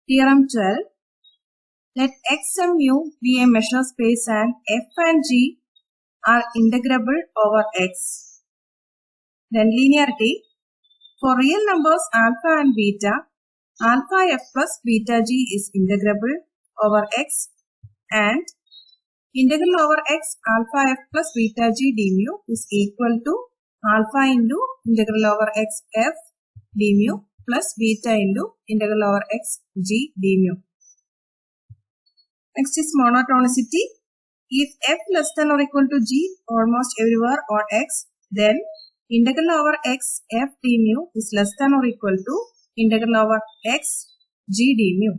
Theorem 12. Let x and mu be a measure space and f and g are integrable over x. Then linearity. For real numbers alpha and beta, alpha f plus beta g is integrable over x, and integral over x alpha f plus beta g d mu is equal to alpha into integral over x f d mu plus beta into integral over x g d mu. Next is monotonicity. If f less than or equal to g almost everywhere on x, then integral over x f d mu is less than or equal to integral over x g d mu.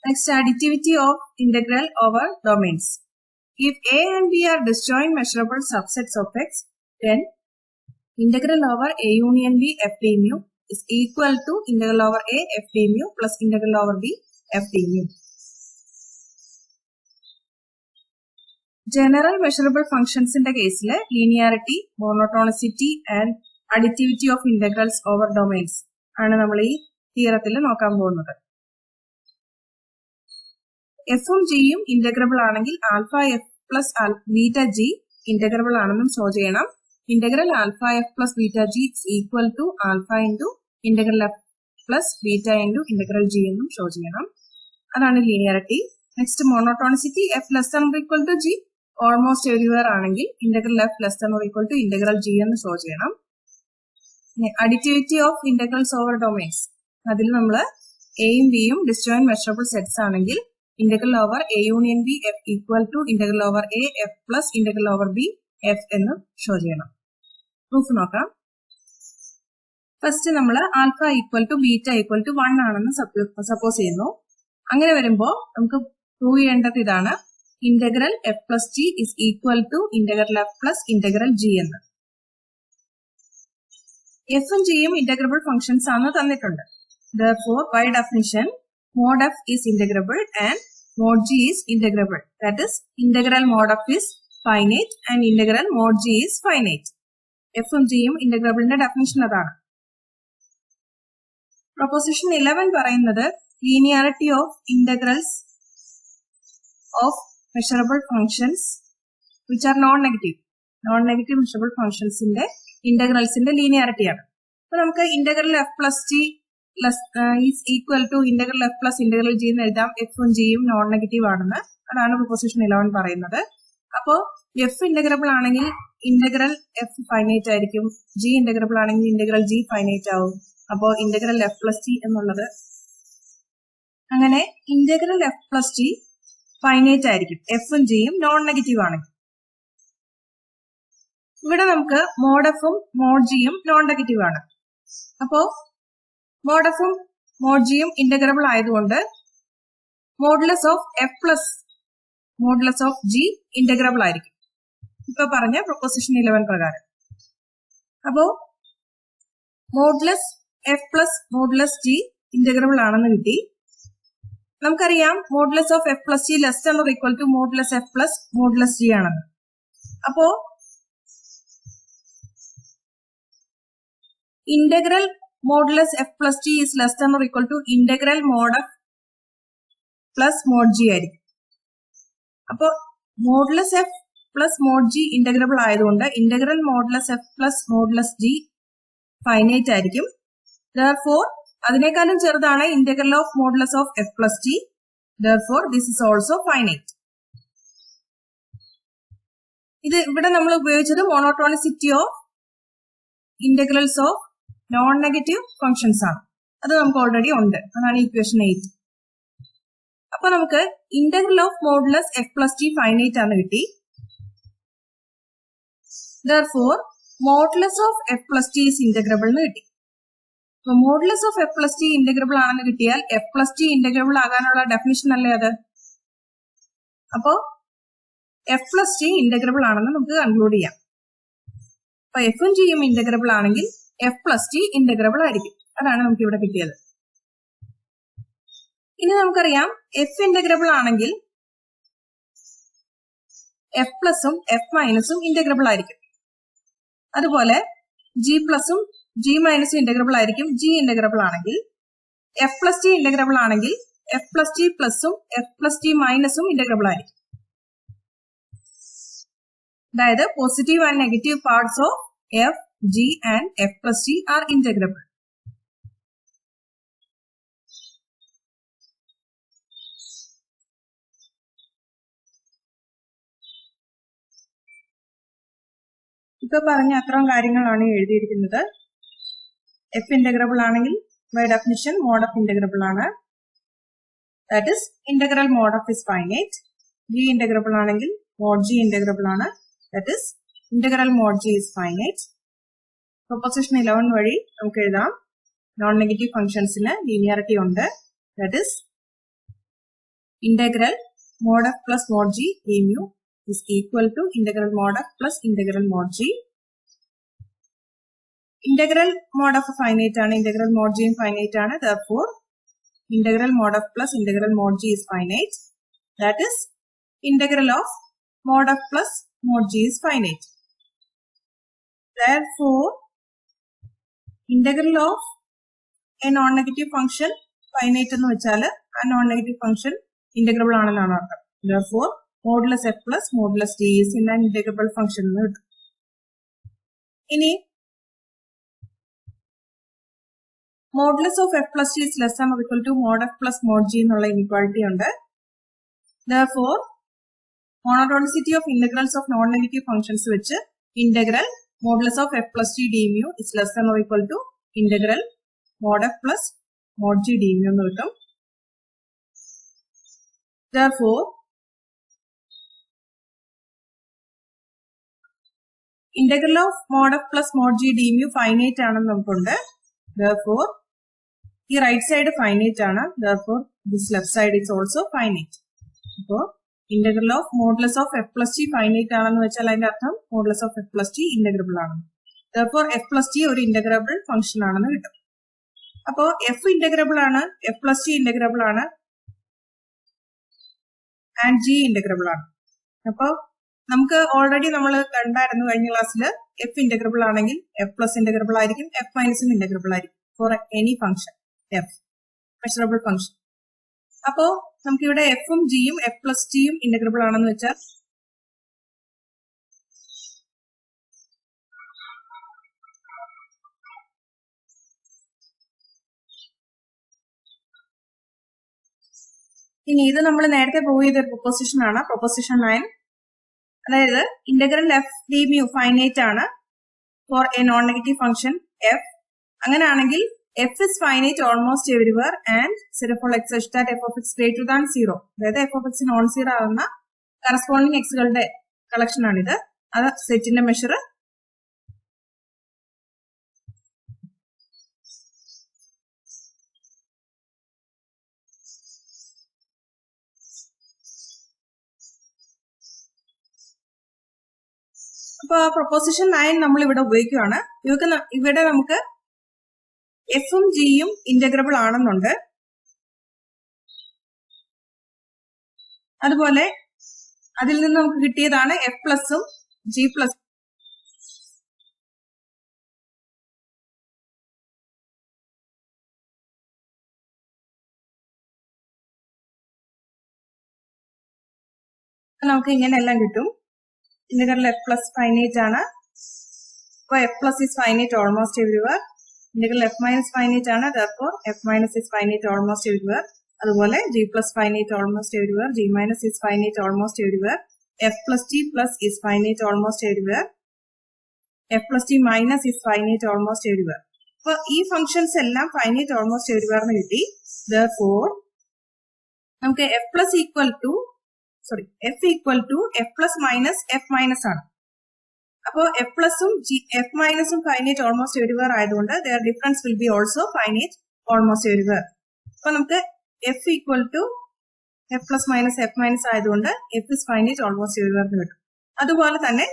Next, additivity of integral over domains. If a and b are disjoint measurable subsets of x, then integral over a union b f d mu is equal to integral over a f d mu plus integral over b f d mu. General measurable functions in the case linearity, monotonicity and additivity of integrals over domains ആണ് നമ്മൾ ഈ തിയറത്തിൽ നോക്കാൻ പോകുന്നത്. എഫും ജിയും integrable ആണെങ്കിൽ alpha F plus beta G integrable ആണെന്നും show ചെയ്യണം. Integral alpha F plus beta G equal to alpha into integral F plus beta into integral G എന്നും ഷോ ചെയ്യണം. അതാണ് linearity. Next monotonicity. F less than or equal to G almost everywhere ആണെങ്കിൽ integral F less than or equal to integral G എന്ന് show ചെയ്യണം. Additivity of integrals over domains. അതിൽ നമ്മൾ എയും ബിയും ഡിസ്ജോയിന്റ് മെഷറബിൾ സെറ്റ്സ് ആണെങ്കിൽ integral over A union B f equal to integral over A f plus integral over B f എന്ന് show ചെയ്യണം. Proof നോക്കാം. ഫസ്റ്റ് നമ്മൾ alpha equal to beta equal to 1 ആണെന്ന് സപ്പോസ് ചെയ്യുന്നു. അങ്ങനെ വരുമ്പോൾ നമുക്ക് പ്രൂവ് ചെയ്യേണ്ടത് ഇതാണ്. Integral F plus g is equal to integral F plus integral G എന്ന്. എഫും ജിയും ഇന്റഗ്രബിൾ ഫംഗ്ഷൻസ് ആണ് തന്നിട്ടുണ്ട്. Therefore, by definition, mod f is integrable and mod g is integrable. That is, integral mod f is finite and integral mod g is finite. എഫും ജിയും ഇന്റഗ്രബിളിന്റെ definition അതാണ്. Proposition 11 പറയുന്നത് linearity of integrals of measurable functions which are non negative measurable ഫംഗ്ഷൻസിന്റെ ഇന്റഗ്രൽസിന്റെ ലീനിയാരിറ്റിയാണ്. അപ്പൊ നമുക്ക് integral F plus G is equal to integral F plus integral G എന്ന് എഴുതാം. എഫും ജിയും നോൺ നെഗറ്റീവ് ആണെന്ന്. അതാണ് പ്രൊപ്പോസിഷൻ 11 പറയുന്നത്. അപ്പോ എഫ് ഇന്റഗ്രബിൾ ആണെങ്കിൽ ഇന്റഗ്രൽ എഫ് ഫൈനൈറ്റ് ആയിരിക്കും. ജി ഇന്റഗ്രബിൾ ആണെങ്കിൽ ഇന്റഗ്രൽ ജി ഫൈനൈറ്റ് ആവും. അപ്പോ ഇന്റഗ്രൽ എഫ് പ്ലസ് ജി എന്നുള്ളത് അങ്ങനെ integral F plus G finite ആയിരിക്കും എഫും ജിയും നോൺ നെഗറ്റീവ് ആണെങ്കിൽ. ഇവിടെ നമുക്ക് മോഡ് എഫും മോഡ് ജിയും നോൺ നെഗറ്റീവ് ആണ്. അപ്പോ മോഡ് എഫും മോഡ് ജിയും ഇന്റഗ്രബിൾ ആയതുകൊണ്ട് modulus of F plus modulus of g integrable ആയിരിക്കും. ഇപ്പൊ പറഞ്ഞ പ്രൊപ്പോസിഷൻ 11 പ്രകാരം. അപ്പോ modulus F plus modulus g integrable ആണെന്ന് കിട്ടി. നമുക്കറിയാം modulus of F plus g less than or equal to modulus F plus modulus g ആണെന്ന്. അപ്പോ integral modulus F plus G is less than or equal to integral mod f plus mod g ആയിരിക്കും. അപ്പോ modulus F plus mod g integrable ആയതുകൊണ്ട് integral modulus F plus modulus G finite ആയിരിക്കും. Therefore, അതിനേക്കാളും ചെറുതാണ് integral of modulus of F plus G. Therefore, this is also finite. ഇത് ഇവിടെ നമ്മൾ ഉപയോഗിച്ചത് monotonicity of integrals of non negative functions ആണ്. അത് നമുക്ക് ഓൾറെഡി ഉണ്ട്. അതാണ് ഇക്വേഷൻ 8. അപ്പൊ നമുക്ക് integral of modulus F plus G finite ആണ് കിട്ടി. Therefore, modulus of F plus g is integrable എന്ന് കിട്ടി. അപ്പൊ modulus of F plus G integrable ആണെന്ന് കിട്ടിയാൽ എഫ് പ്ലസ് ജി ഇന്റഗ്രബിൾ ആകാനുള്ള ഡെഫിനിഷൻ അല്ലേ അത്. അപ്പോ എഫ് പ്ലസ് ജി ഇന്റഗ്രബിൾ ആണെന്ന് നമുക്ക് കൺക്ലൂഡ് ചെയ്യാം. അപ്പൊ എഫും ജിയും ഇന്റഗ്രബിൾ ആണെങ്കിൽ എഫ് പ്ലസ് ജി ഇന്റഗ്രബിൾ ആയിരിക്കും. അതാണ് നമുക്ക് ഇവിടെ കിട്ടിയത്. ഇനി നമുക്കറിയാം എഫ് ഇന്റഗ്രബിൾ ആണെങ്കിൽ എഫ് പ്ലസും എഫ് മൈനസും ഇന്റഗ്രബിൾ ആയിരിക്കും. അതുപോലെ ജി പ്ലസും ജി മൈനസ് ഇന്റഗ്രബിൾ ആയിരിക്കും. ജി ഇന്റഗ്രബിൾ ആണെങ്കിൽ എഫ് പ്ലസ് ടി ഇന്റഗ്രബിൾ ആണെങ്കിൽ എഫ് പ്ലസ് ടി പ്ലസും എഫ് പ്ലസ് ടി മൈനസും ഇന്റഗ്രബിൾ ആയിരിക്കും. അതായത് positive and negative parts of F, G and F plus T are integrable. ഇപ്പൊ പറഞ്ഞ അത്രയും കാര്യങ്ങളാണ് എഴുതിയിരിക്കുന്നത്. എഫ് ഇന്റഗ്രബിൾ ആണെങ്കിൽ by definition mod of integrable ആണ്. That is integral mode of is finite. G integrable ആണെങ്കിൽ മോഡ് ജി ഇന്റഗ്രബിൾ ആണ്. That is integral mod g is finite. Proposition 11 വഴി നമുക്ക് എഴുതാം. നോൺ നെഗറ്റീവ് ഫംഗ്ഷൻസിന് ലീനിയാരിറ്റി ഉണ്ട്. That is integral mod f plus mod g d mu is equal to integral mod f plus integral mod g. Integral mod f finite ആണ്, integral mod g finite ആണ്. Therefore, integral mod f plus integral mod g is finite. That is, integral of mod f plus mod g is finite. Therefore, integral of a non-negative function finite എന്ന് വെച്ചാൽ ആ non-negative function integrable ആണെന്നാണ് അർത്ഥം. Therefore, modulus f plus modulus d is in an integrable function എന്ന് കിട്ടും. ഇനി modulus of f plus d is less than or equal to mod f plus mod g എന്നുള്ള inequality ഉണ്ട്. Therefore, monotonicity of integrals of non-negative functions വെച്ച് integral modulus of f plus d d mu is less than or equal to integral mod f plus mod g d mu എന്ന് കിട്ടും. Therefore, integral of mod f plus mod g d mu finite ആണെന്ന് നമുക്കുണ്ട്. Therefore, ഈ right side finite ആണ്. Therefore, this left side is also finite. അപ്പോൾ integral of modulus of F plus T finite ആണെന്ന് വെച്ചാൽ അതിന്റെ അർത്ഥം modulus of F plus T integrable ആണ്. Therefore, എഫ് പ്ലസ് ടി ഒരു ഇന്റഗ്രബിൾ ഫംഗ്ഷൻ ആണെന്ന് കിട്ടും. അപ്പോൾ എഫ് ഇന്റഗ്രബിൾ ആണ്, എഫ് പ്ലസ് ടി ഇന്റഗ്രബിൾ ആണ്, ആൻഡ് ജി ഇന്റഗ്രബിൾ ആണ്. അപ്പോൾ നമുക്ക് ഓൾറെഡി നമ്മൾ കണ്ടായിരുന്നു കഴിഞ്ഞ ക്ലാസ്സിൽ എഫ് ഇന്റഗ്രബിൾ ആണെങ്കിൽ എഫ് പ്ലസ് ഇന്റഗ്രബിൾ ആയിരിക്കും, എഫ് മൈനസും ഇന്റഗ്രബിൾ ആയിരിക്കും for any function F measurable function. അപ്പോ നമുക്കിവിടെ എഫും ജിയും എഫ് പ്ലസ് ടിയും ഇന്റഗ്രബിൾ ആണെന്ന് വെച്ചാൽ ഇനി ഇത് നമ്മൾ നേരത്തെ പ്രൂവ് ചെയ്ത പ്രൊപ്പോസിഷൻ ആണ്, പ്രൊപ്പോസിഷൻ 9. അതായത് integral F D mu finite ആണ് for a non negative function F. അങ്ങനെയാണെങ്കിൽ F is finite almost everywhere and set for X such that F of X greater than 0. അതായത് F of X non zero ആകുന്ന corresponding എക്സുകളുടെ collection ആണിത്. അത് സെറ്റിന്റെ measure അപ്പൊ proposition 9 നമ്മൾ ഇവിടെ ഉപയോഗിക്കുകയാണ്. ഇവിടെ നമുക്ക് എഫും ജിയും ഇന്റഗ്രബിൾ ആണെന്നുണ്ട്. അതുപോലെ അതിൽ നിന്ന് നമുക്ക് കിട്ടിയതാണ് എഫ് പ്ലസും ജി പ്ലസ്. നമുക്ക് ഇങ്ങനെയെല്ലാം കിട്ടും. ഇന്റഗ്രൽ എഫ് പ്ലസ് ഫൈനൈറ്റ് ആണ്. അപ്പോൾ F plus is finite almost everywhere. Integral F minus finite ആണ്. therefore F minus is finite almost everywhere. അതുപോലെ G plus finite almost everywhere. G minus is finite almost everywhere. F plus T plus is finite almost everywhere. F plus T minus is finite almost everywhere. അപ്പൊ ഈ functions എല്ലാം finite almost everywhere എന്ന് കിട്ടി. therefore നമുക്ക് F plus equal to F equal to F plus minus F minus ആണ്. അപ്പോൾ F പ്ലസും F മൈനസും ഫൈനൈറ്റ് ഓൾമോസ്റ്റ് എവരിവെയർ ആയതുകൊണ്ട് their difference will be also finite almost everywhere. അപ്പൊ നമുക്ക് F equal to F plus minus F minus ആയതുകൊണ്ട് F is finite almost everywhere എന്ന് കിട്ടും. അതുപോലെ തന്നെ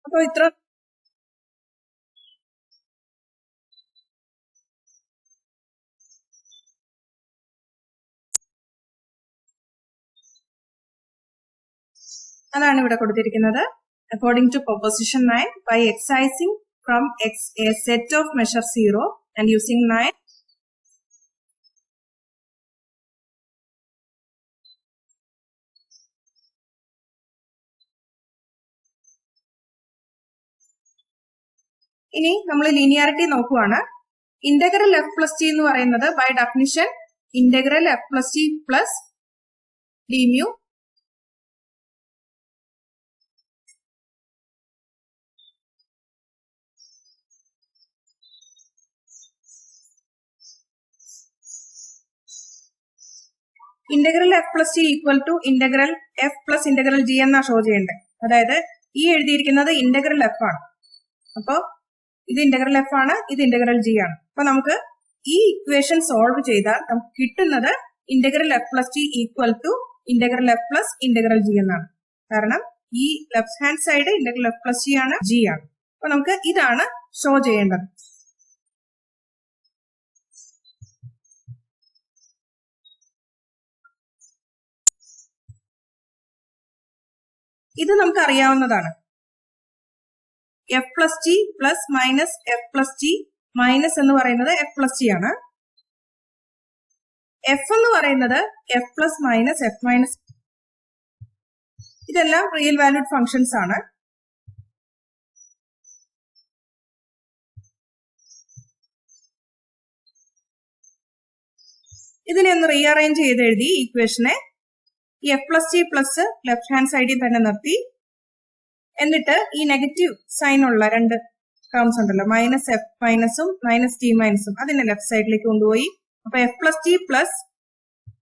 അപ്പോൾ ഇത്ര അതാണ് ഇവിടെ കൊടുത്തിരിക്കുന്നത്. According to proposition 9 by excising from X a set of measure 0 and using 9 ഇനി നമ്മൾ ലീനിയാരിറ്റി നോക്കുവാണ്. ഇന്റഗ്രൽ എഫ് പ്ലസ് ടി എന്ന് പറയുന്നത് by definition integral F plus T plus d mu integral F plus t equal to integral F plus integral g എന്നാ show ചെയ്യേണ്ടത്. അതായത് ഈ എഴുതിയിരിക്കുന്നത് ഇന്റഗ്രൽ എഫ് ആണ്. അപ്പോ ഇത് ഇന്റഗ്രൽ എഫ് ആണ്, ഇത് ഇന്റഗ്രൽ ജി ആണ്. അപ്പൊ നമുക്ക് ഈ ഇക്വേഷൻ സോൾവ് ചെയ്താൽ നമുക്ക് കിട്ടുന്നത് integral F plus t equal to integral F plus integral g എന്നാണ്. കാരണം ഈ left hand side integral F plus g ആണ്, ജി ആണ്. അപ്പൊ നമുക്ക് ഇതാണ് ഷോ ചെയ്യേണ്ടത്. ഇത് നമുക്ക് അറിയാവുന്നതാണ്. F plus T plus minus f plus T minus എന്ന് പറയുന്നത് എഫ് പ്ലസ് ടി ആണ്. എഫ് എന്ന് പറയുന്നത് f plus minus F minus. ഇതെല്ലാം റിയൽ വാല്യൂഡ് ഫങ്ഷൻസ് ആണ്. ഇതിനെ ഒന്ന് റീഅറേഞ്ച് ചെയ്ത് എഴുതി ഇക്വേഷനെ. ഈ F plus T plus left hand സൈഡിൽ തന്നെ നിർത്തി. എന്നിട്ട് ഈ നെഗറ്റീവ് സൈൻ ഉള്ള രണ്ട് ടേംസ് ഉണ്ടല്ലോ, മൈനസ് എഫ് മൈനസും മൈനസ് ടി മൈനസും, അതിനെ ലെഫ്റ്റ് സൈഡിലേക്ക് കൊണ്ടുപോയി. അപ്പൊ F plus T plus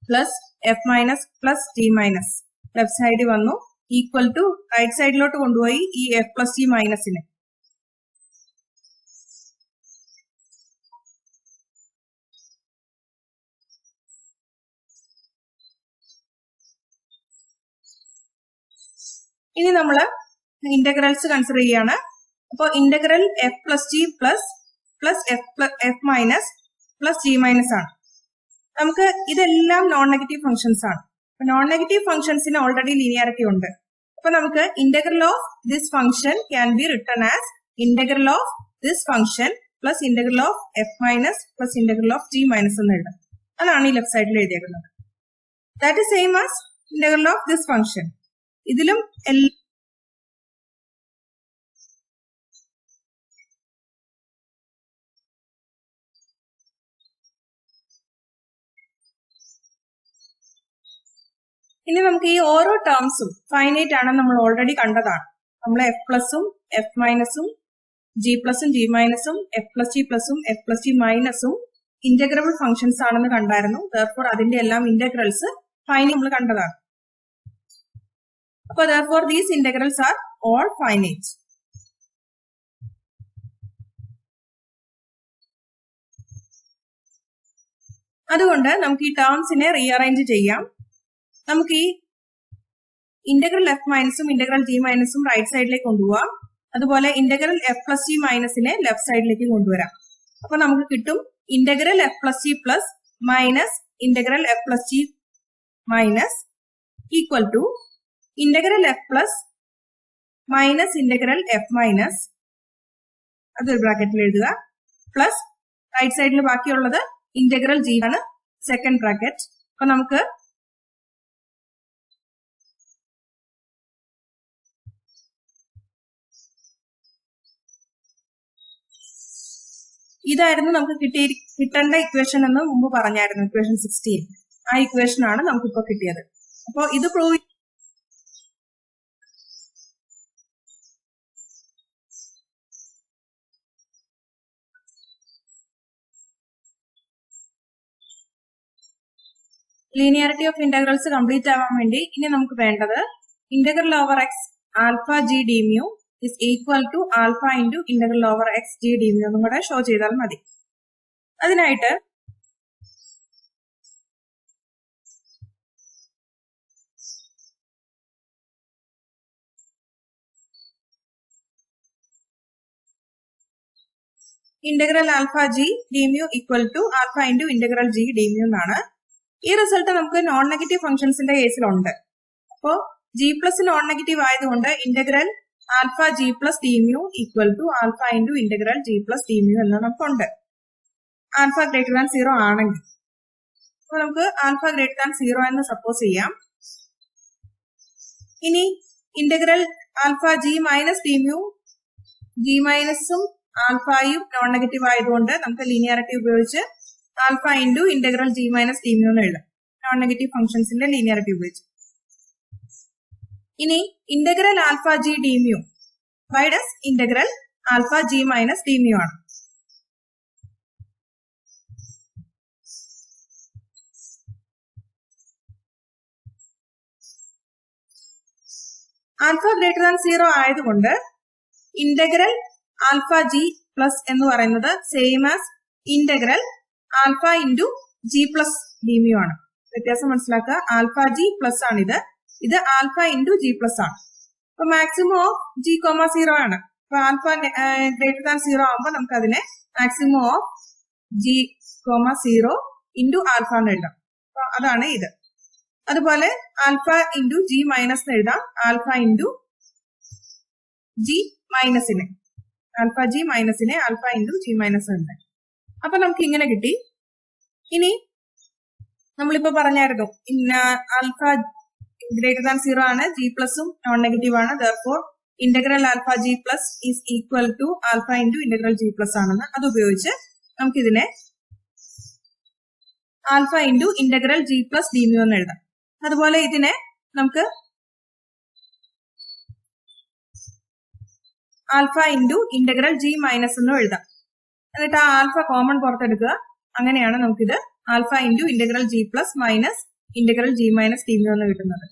plus F minus plus T minus left സൈഡിൽ വന്നു. ഈക്വൽ ടു റൈറ്റ് സൈഡിലോട്ട് കൊണ്ടുപോയി ഈ എഫ് പ്ലസ് ടി മൈനസിനെ. ഇനി നമ്മള് ഇന്റഗ്രൽസ് കൺസിഡർ ചെയ്യാണ്. അപ്പോൾ integral F plus T plus plus F minus plus G minus ആണ്. നമുക്ക് ഇതെല്ലാം നോൺ നെഗറ്റീവ് ഫംഗ്ഷൻസ് ആണ്. അപ്പൊ നോൺ നെഗറ്റീവ് ഫംഗ്ഷൻസിന് ഓൾറെഡി ലീനിയാരിറ്റി ഉണ്ട്. അപ്പൊ നമുക്ക് integral of this function can be written as integral of this function plus integral of F minus plus integral of G minus എന്ന് എഴുതാം. അതാണ് ഈ ലെഫ്റ്റ് സൈഡിൽ എഴുതിയേക്കുന്നത്. That is same as integral of this function. ഇതിലും ഇനി നമുക്ക് ഈ ഓരോ ടേംസും ഫൈനൈറ്റ് ആണെന്ന് നമ്മൾ ഓൾറെഡി കണ്ടതാണ്. നമ്മൾ എഫ് പ്ലസും എഫ് മൈനസും ജി പ്ലസും ജി മൈനസും എഫ് പ്ലസ് ടി പ്ലസും എഫ് പ്ലസ് ടി മൈനസും ഇന്റഗ്രബിൾ ഫംഗ്ഷൻസ് ആണെന്ന് കണ്ടായിരുന്നു. therefore അതിന്റെ എല്ലാം ഇന്റഗ്രൽസ് ഫൈനൈറ്റ് നമ്മൾ കണ്ടതാണ്. അപ്പൊ therefore these integrals are all finite. അതുകൊണ്ട് നമുക്ക് ഈ ടേംസിനെ റീഅറേഞ്ച് ചെയ്യാം. നമുക്ക് ഈ ഇന്റഗ്രൽ എഫ് മൈനസും ഇന്റഗ്രൽ ജി മൈനസും റൈറ്റ് സൈഡിലേക്ക് കൊണ്ടുപോവാം. അതുപോലെ ഇന്റഗ്രൽ എഫ് പ്ലസ് ജി മൈനസിനെ ലെഫ്റ്റ് സൈഡിലേക്ക് കൊണ്ടുവരാം. അപ്പൊ നമുക്ക് കിട്ടും integral F plus G plus minus integral F plus G minus equal to integral F plus minus integral F minus, അതൊരു ബ്രാക്കറ്റിൽ എഴുതുക, പ്ലസ് റൈറ്റ് സൈഡിൽ ബാക്കിയുള്ളത് ഇന്റഗ്രൽ ജി ആണ്, സെക്കൻഡ് ബ്രാക്കറ്റ്. അപ്പൊ നമുക്ക് ഇതായിരുന്നു നമുക്ക് കിട്ടേണ്ട ഇക്വേഷൻ എന്ന് മുമ്പ് പറഞ്ഞായിരുന്നു, ഇക്വേഷൻ 16. ആ ഇക്വേഷൻ ആണ് നമുക്കിപ്പോ കിട്ടിയത്. അപ്പോ ഇത് prove linearity of integrals complete ആവാൻ വേണ്ടി ഇനി നമുക്ക് വേണ്ടത് integral over X alpha g d mu is equal to alpha into integral over x g d mu എന്നും കൂടെ ഷോ ചെയ്താൽ മതി. അതിനായിട്ട് integral alpha g d mu equal to alpha into integral g d mu എന്നാണ്. ഈ result നമുക്ക് non negative ഫംഗ്ഷൻസിന്റെ കേസിലുണ്ട്. അപ്പോ ജി പ്ലസ് നോൺ നെഗറ്റീവ് ആയതുകൊണ്ട് integral alpha g plus d mu equal to alpha into integral g plus d mu എന്ന് നമുക്കുണ്ട്. Alpha greater than 0 ആണെങ്കിൽ. അപ്പൊ നമുക്ക് ആൽഫ ഗ്രേറ്റർ ദാൻ 0 എന്ന് സപ്പോസ് ചെയ്യാം. ഇനി integral alpha g minus d mu, g മൈനസും ആൽഫയും നോൺ നെഗറ്റീവ് ആയതുകൊണ്ട് നമുക്ക് ലീനിയാരിറ്റി ഉപയോഗിച്ച് alpha into integral g minus d mu എന്ന് എഴുതാം. നോൺ നെഗറ്റീവ് ഫംഗ്ഷൻസിന്റെ ലീനിയാരിറ്റി ഉപയോഗിച്ച്. ഇനി integral alpha g d mu minus integral alpha g minus d mu ആണ്. ആൽഫ ഗ്രേറ്റർ ദാൻ 0 ആയതുകൊണ്ട് ഇന്റഗ്രൽ ആൽഫ ജി പ്ലസ് എന്ന് പറയുന്നത് same as integral alpha into g plus d mu ആണ്. വ്യത്യാസം മനസ്സിലാക്കുക. ആൽഫ ജി പ്ലസ് ആണിത്, ഇത് alpha into g plus ആണ്. അപ്പൊ മാക്സിമം ഓഫ് ജി കോമ 0 ആണ്. അപ്പൊ ആൽഫ ഗ്രേറ്റർ ദാൻ 0 ആകുമ്പോൾ നമുക്ക് അതിനെ maximum of g comma 0 into alpha എന്ന് എഴുതാം. അപ്പൊ അതാണ് ഇത്. അതുപോലെ ആൽഫ ഇൻറ്റു ജി മൈനസ് എന്ന് എഴുതാം. ആൽഫ ഇൻറ്റു ജി മൈനസിനെ, ആൽഫ ജി മൈനസിനെ ആൽഫ ഇൻറ്റു ജി മൈനസ് ഉണ്ട്. അപ്പൊ നമുക്ക് ഇങ്ങനെ കിട്ടി. ഇനി നമ്മളിപ്പോ പറഞ്ഞായിരുന്നു ആൽഫ ഗ്രേറ്റർ ദാൻ 0 ആണ്, ജി പ്ലസും നോൺ നെഗറ്റീവ് ആണ്. Therefore integral alpha g plus is equal to alpha into integral g plus ആണെന്ന്. അത് ഉപയോഗിച്ച് നമുക്കിതിനെ alpha into integral g plus d mu എന്ന് എഴുതാം. അതുപോലെ ഇതിനെ നമുക്ക് alpha into integral g minus എന്നും എഴുതാം. എന്നിട്ട് ആ ആൽഫ കോമൺ പുറത്തെടുക്കുക. അങ്ങനെയാണ് നമുക്കിത് alpha into integral g plus minus integral g minus d mu എന്ന് കിട്ടുന്നത്.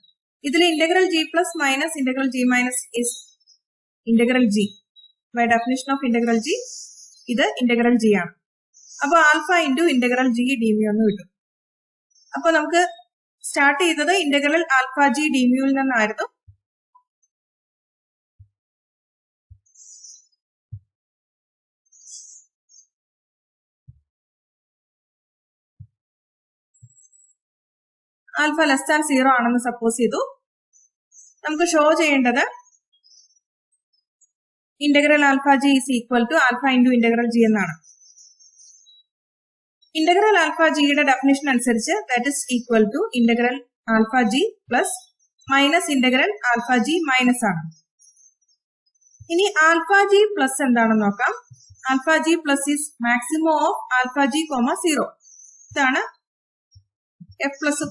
ഇതിൽ integral g plus minus integral g minus is integral g. By definition of integral g ഇത് ഇന്റഗ്രൽ ജി ആണ്. അപ്പൊ alpha into integral g d mu എന്ന് കിട്ടും. അപ്പൊ നമുക്ക് സ്റ്റാർട്ട് ചെയ്തത് ഇന്റഗ്രൽ ആൽഫ ജി ഡി മ്യൂവിൽ നിന്നായിരുന്നു. ആൽഫ ലെസ് ദാൻ 0 ആണെന്ന് സപ്പോസ് ചെയ്തു. നമുക്ക് ഷോ ചെയ്യേണ്ടത് integral alpha g is equal to alpha into integral g എന്നാണ്. ഇന്റഗ്രൽ ആൽഫ ജിയുടെ ഡെഫിനിഷൻ അനുസരിച്ച് that is equal to integral alpha g plus minus integral alpha g minus ആണ്. ഇനി alpha g plus എന്താണെന്ന് നോക്കാം. Alpha g plus is maximum of alpha g comma 0. ഇതാണ് f plus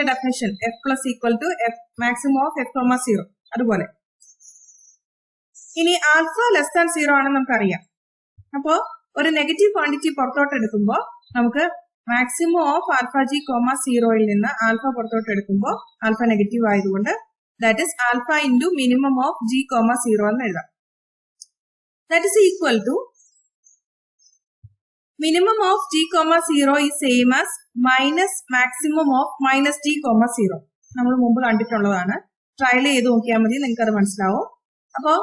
definition. F plus equal to f maximum of f comma 0. അതുപോലെ ഇനി alpha less than 0 ആണെന്ന് നമുക്കറിയാം. അപ്പോ ഒരു നെഗറ്റീവ് ക്വാണ്ടിറ്റി പുറത്തോട്ട് എടുക്കുമ്പോൾ നമുക്ക് maximum of alpha g comma 0യിൽ നിന്ന് ആൽഫ പുറത്തോട്ട് എടുക്കുമ്പോൾ ആൽഫ നെഗറ്റീവ് ആയതുകൊണ്ട് that is alpha into minimum of g comma 0 എന്ന് എഴുതാം. That is equal to minimum of g comma 0 is same as minus maximum of minus g comma 0. നമ്മൾ മുമ്പ് കണ്ടിട്ടുള്ളതാണ്. ട്രയൽ ചെയ്ത് നോക്കിയാൽ മതി, നിങ്ങൾക്ക് അത് മനസ്സിലാവും. അപ്പോ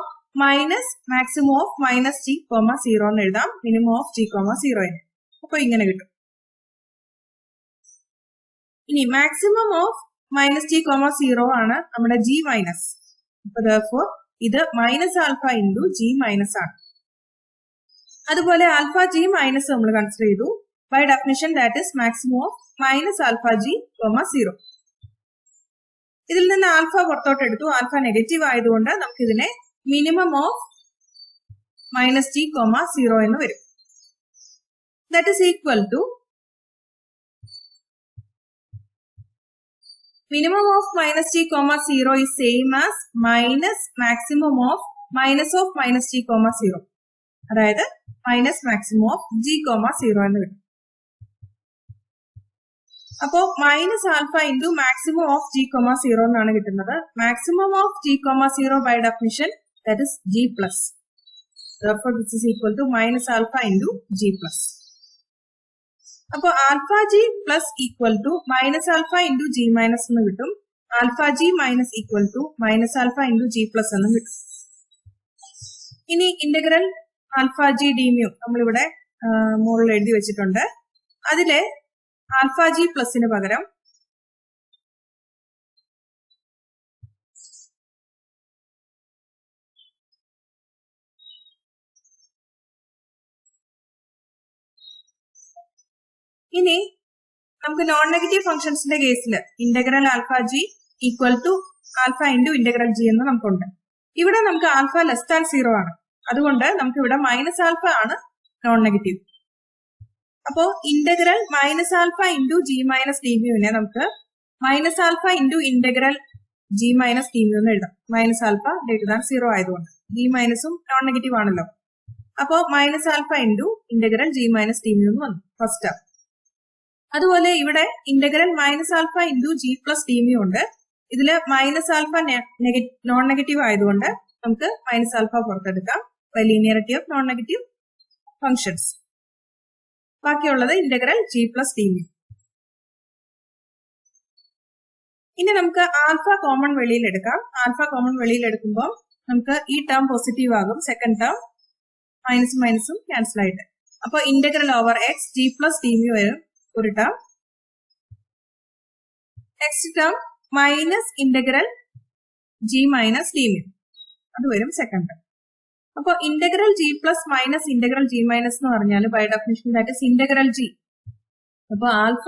minus maximum of minus g comma 0 എന്ന് എഴുതാം മിനിമം ഓഫ് ജി കോമ 0. അപ്പൊ ഇങ്ങനെ കിട്ടും. ഇനി maximum of minus g comma 0 ആണ് നമ്മുടെ ജി മൈനസ്. അപ്പൊ therefore ഇത് minus alpha into g minus ആണ്. അതുപോലെ ആൽഫ ജി മൈനസ് നമ്മൾ കൺസിഡർ ചെയ്തു. By definition that is maximum of minus alpha g comma 0. ഇതിൽ നിന്ന് ആൽഫ പുറത്തോട്ട് എടുത്തു. ആൽഫ നെഗറ്റീവ് ആയതുകൊണ്ട് നമുക്ക് ഇതിനെ minimum of minus g comma 0 എന്ന് വരും. That is equal to minimum of minus g comma 0 is same as minus maximum of minus g comma 0. അതായത് minus maximum of g comma 0 എന്ന് കിട്ടും. അപ്പോ minus alpha into maximum of g comma 0 എന്നാണ് കിട്ടുന്നത്. Maximum of g comma 0 by definition that is g plus. therefore this is equal to minus alpha into g plus. അപ്പോ alpha g plus equal to minus alpha into g minus എന്ന് കിട്ടും. Alpha g minus equal to minus alpha into g plus എന്നും കിട്ടും. ഇനി integral alpha g d mu നമ്മളിവിടെ മുകളിൽ എഴുതി വെച്ചിട്ടുണ്ട്. അതിലെ ആൽഫ ജി പ്ലസിന് പകരം ഇനി നമുക്ക് നോൺ നെഗറ്റീവ് ഫംഗ്ഷൻസിന്റെ കേസിൽ integral alpha g equal to alpha into integral G എന്ന് നമുക്കുണ്ട്. ഇവിടെ നമുക്ക് ആൽഫ ലെസ് ദാൻ 0 ആണ്. അതുകൊണ്ട് നമുക്ക് ഇവിടെ മൈനസ് ആൽഫ ആണ് നോൺ നെഗറ്റീവ്. അപ്പോ integral minus alpha into g minus d മ്യൂവിനെ നമുക്ക് minus alpha into integral g minus d mu എന്ന് എഴുതാം. മൈനസ് ആൽഫ ഗ്രേറ്റർ ദാൻ 0 ആയതുകൊണ്ട് ജി മൈനസും നോൺ നെഗറ്റീവ് ആണല്ലോ. അപ്പോ minus alpha into integral g minus d mu എന്ന് വന്നു ഫസ്റ്റ് ടേം. അതുപോലെ ഇവിടെ integral minus alpha into g plus d mu ഉണ്ട്. ഇതില് മൈനസ് ആൽഫ നോൺ നെഗറ്റീവ് ആയതുകൊണ്ട് നമുക്ക് മൈനസ് ആൽഫ പുറത്തെടുക്കാം. Linearity of non negative functions. ബാക്കിയുള്ളത് integral g plus d mu. ഇനി നമുക്ക് ആൽഫ കോമൺ വെളിയിൽ എടുക്കാം. ആൽഫ കോമൺ വെളിയിൽ എടുക്കുമ്പോൾ നമുക്ക് ഈ ടേം പോസിറ്റീവ് ആകും. സെക്കൻഡ് ടേം മൈനസും മൈനസും ക്യാൻസൽ ആയിട്ട്. അപ്പൊ integral over x g plus d mu വരും ഒരു term. Next term minus integral g minus d mu അത് വരും സെക്കൻഡ് ടേം. അപ്പൊ integral g plus minus integral g minus എന്ന് പറഞ്ഞാൽ by definition that is integral g. അപ്പൊ alpha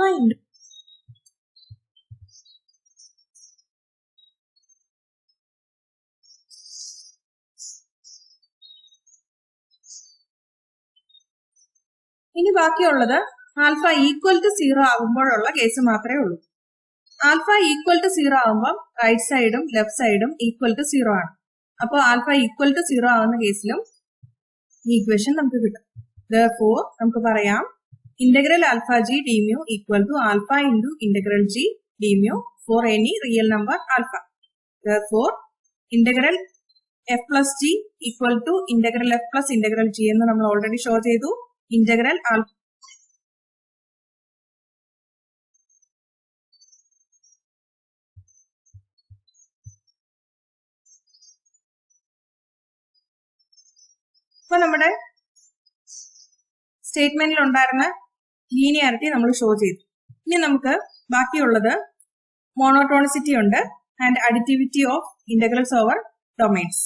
ഇനി ബാക്കിയുള്ളത് ആൽഫ ഈക്വൽ ടു 0 ആകുമ്പോഴുള്ള കേസ് മാത്രമേ ഉള്ളൂ. ആൽഫ ഈക്വൽ ടു 0 ആകുമ്പോൾ റൈറ്റ് സൈഡും ലെഫ്റ്റ് സൈഡും ഈക്വൽ ടു 0 ആണ്. അപ്പോൾ ആൽഫ ഈക്വൽ ടു 0 ആകുന്ന കേസിലും ഈ ഇക്വേഷൻ നമുക്ക് കിട്ടും. Therefore നമുക്ക് പറയാം integral alpha g d mu equal to alpha into integral g d mu for any real number alpha. Therefore integral F plus g equal to integral F plus integral G എന്ന് നമ്മൾ already show ചെയ്തു. Integral alpha അപ്പൊ നമ്മുടെ സ്റ്റേറ്റ്മെന്റിൽ ഉണ്ടായിരുന്ന linearity നമ്മൾ show ചെയ്തു. ഇനി നമുക്ക് ബാക്കിയുള്ളത് മോണോട്ടോണിസിറ്റി ഉണ്ട് and additivity of integrals over domains.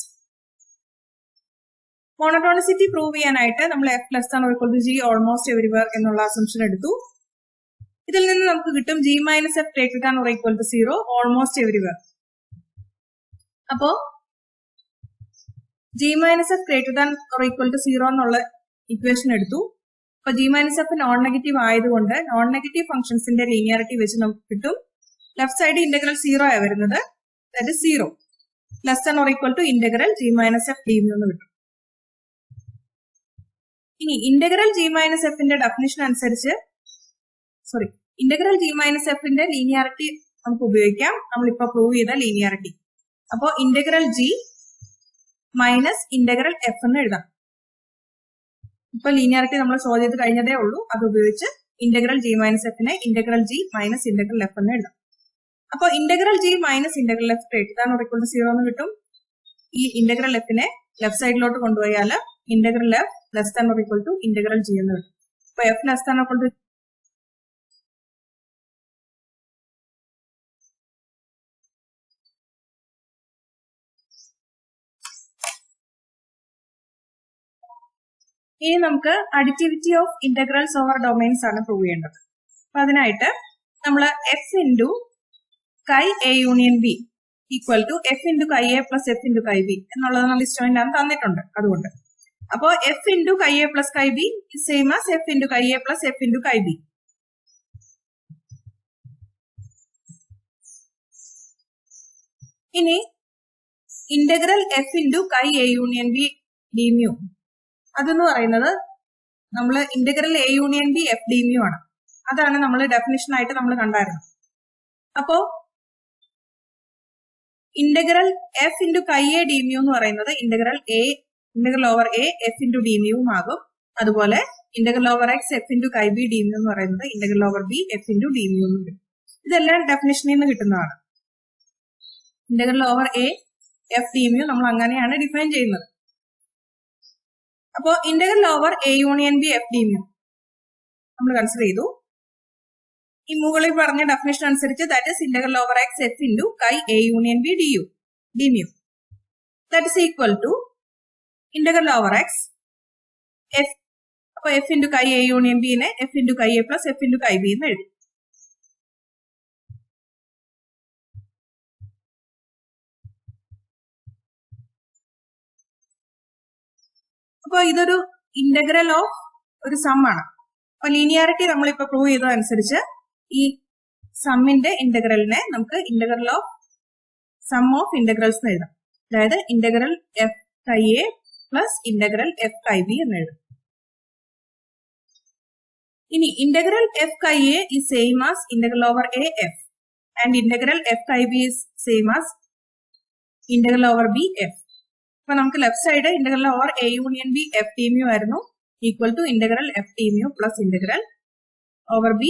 Monotonicity prove ചെയ്യാനായിട്ട് നമ്മൾ f less than or equal to G almost everywhere എന്നുള്ള അസംഷൻ എടുത്തു. ഇതിൽ നിന്ന് നമുക്ക് കിട്ടും g minus f greater than or equal to 0 almost everywhere. അപ്പോ g minus f greater than or equal to 0 എന്നുള്ള ഇക്വേഷൻ എടുത്തു. അപ്പൊ g minus f non negative ആയതുകൊണ്ട് നോൺ നെഗറ്റീവ് ഫംഗ്ഷൻസിന്റെ ലീനിയാരിറ്റി വെച്ച് നമുക്ക് കിട്ടും. ലെഫ്റ്റ് സൈഡ് ഇന്റഗ്രൽ 0 ആയി വരുന്നത്, that is 0 less than or equal to integral g minus f D mu എന്ന് കിട്ടും. ഇനി ഇന്റഗ്രൽ ജി മൈനസ് എഫിന്റെ ഡെഫിനിഷൻ അനുസരിച്ച് ഇന്റഗ്രൽ ജി മൈനസ് എഫിന്റെ ലീനിയാരിറ്റി നമുക്ക് ഉപയോഗിക്കാം. നമ്മളിപ്പോ പ്രൂവ് ചെയ്ത ലീനിയാരിറ്റി. അപ്പോ integral g minus integral f എന്ന് എഴുതാം. ഇപ്പൊ ലീനിയാരിറ്റി നമ്മൾ ഷോ ചെയ്ത് കഴിഞ്ഞതേ ഉള്ളൂ. അത് ഉപയോഗിച്ച് ഇന്റഗ്രൽ ജി മൈനസ് എഫിനെ integral g minus integral f എന്ന് എഴുതാം. അപ്പൊ integral g minus integral f greater than or equal to 0 എന്ന് കിട്ടും. ഈ ഇന്റഗ്രൽ എഫിനെ ലെഫ്റ്റ് സൈഡിലോട്ട് കൊണ്ടുപോയാൽ integral F less than or equal to integral G എന്ന് കിട്ടും. അപ്പൊ f less than or equal to ഇനി നമുക്ക് additivity of integrals over domains ആണ് പ്രൂവ് ചെയ്യേണ്ടത്. അപ്പൊ അതിനായിട്ട് നമ്മൾ f into chi A union B equal to f into chi A plus f into chi B എന്നുള്ളത് നമ്മൾ ഇൻസ്ട്രുമെന്റ് തന്നിട്ടുണ്ട്. അതുകൊണ്ട് അപ്പോ f into chi A plus chi B same as f into chi A plus f into chi B. ഇനി integral f into chi A union B d mu അതെന്ന് പറയുന്നത് നമ്മൾ integral A union B f D mu ആണ്. അതാണ് നമ്മൾ definition ആയിട്ട് നമ്മൾ കണ്ടായിരുന്നത്. അപ്പോ integral f into chi A D mu എന്ന് പറയുന്നത് integral over A f into d മ്യൂവും ആകും. അതുപോലെ integral over X f into chi B d mu എന്ന് പറയുന്നത് integral over B f into d mu എന്ന് കിട്ടും. ഇതെല്ലാം ഡെഫിനിഷനിൽ നിന്ന് കിട്ടുന്നതാണ്. Integral over A f D mu നമ്മൾ അങ്ങനെയാണ് ഡിഫൈൻ ചെയ്യുന്നത്. അപ്പോ integral over A union B f D mu നമ്മൾ കൺസിഡർ ചെയ്തു. ഈ മുകളിൽ പറഞ്ഞ ഡെഫിനേഷൻ അനുസരിച്ച് that is integral over X f into chi A union B d mu that is equal to integral over X f അപ്പൊ f into chi A union ബിനെ f into chi A plus f into chi B എന്ന് എഴുതി. അപ്പൊ ഇതൊരു integral of ഒരു some ആണ്. അപ്പൊ linearity നമ്മളിപ്പോ പ്രൂവ് ചെയ്തതനുസരിച്ച് ഈ സമ്മിന്റെ ഇന്റഗ്രലിനെ നമുക്ക് integral of sum of integrals എന്ന് എഴുതാം. അതായത് integral f chi A plus integral f chi B എന്ന് എഴുതാം. ഇനി integral f chi A is same as integral over a f and integral f chi b is same as integral over b f. അപ്പൊ നമുക്ക് left side integral over A union B f d mu ആയിരുന്നു, equal to integral f d mu plus integral over B